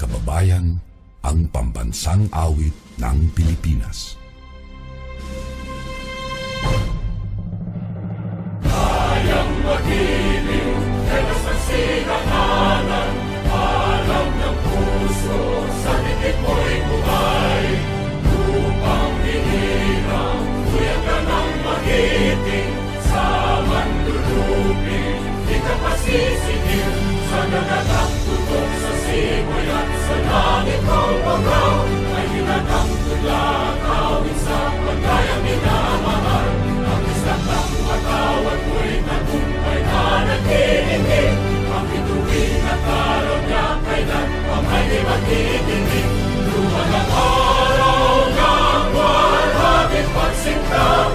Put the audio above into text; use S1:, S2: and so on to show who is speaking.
S1: kababayan, ang pambansang awit ng Pilipinas.
S2: Kayang magiliw, kaya sa sinangalan, alam ng puso, sa dikit mo'y buhay. Lupang hinirang, kuya ka ng magiting, sa mandulupin, di ka pasisigil, sa nagatang tutok sa simoy at sa langit kong pagaw, ay hinatang tulad, awit sa paglayang minamahal, ang isang ng matawad mo'y tagumpay na nagtitingin, ang bituin at araw niya kailan ang may di magtitingin, luha ng araw ng walhaging pagsinta.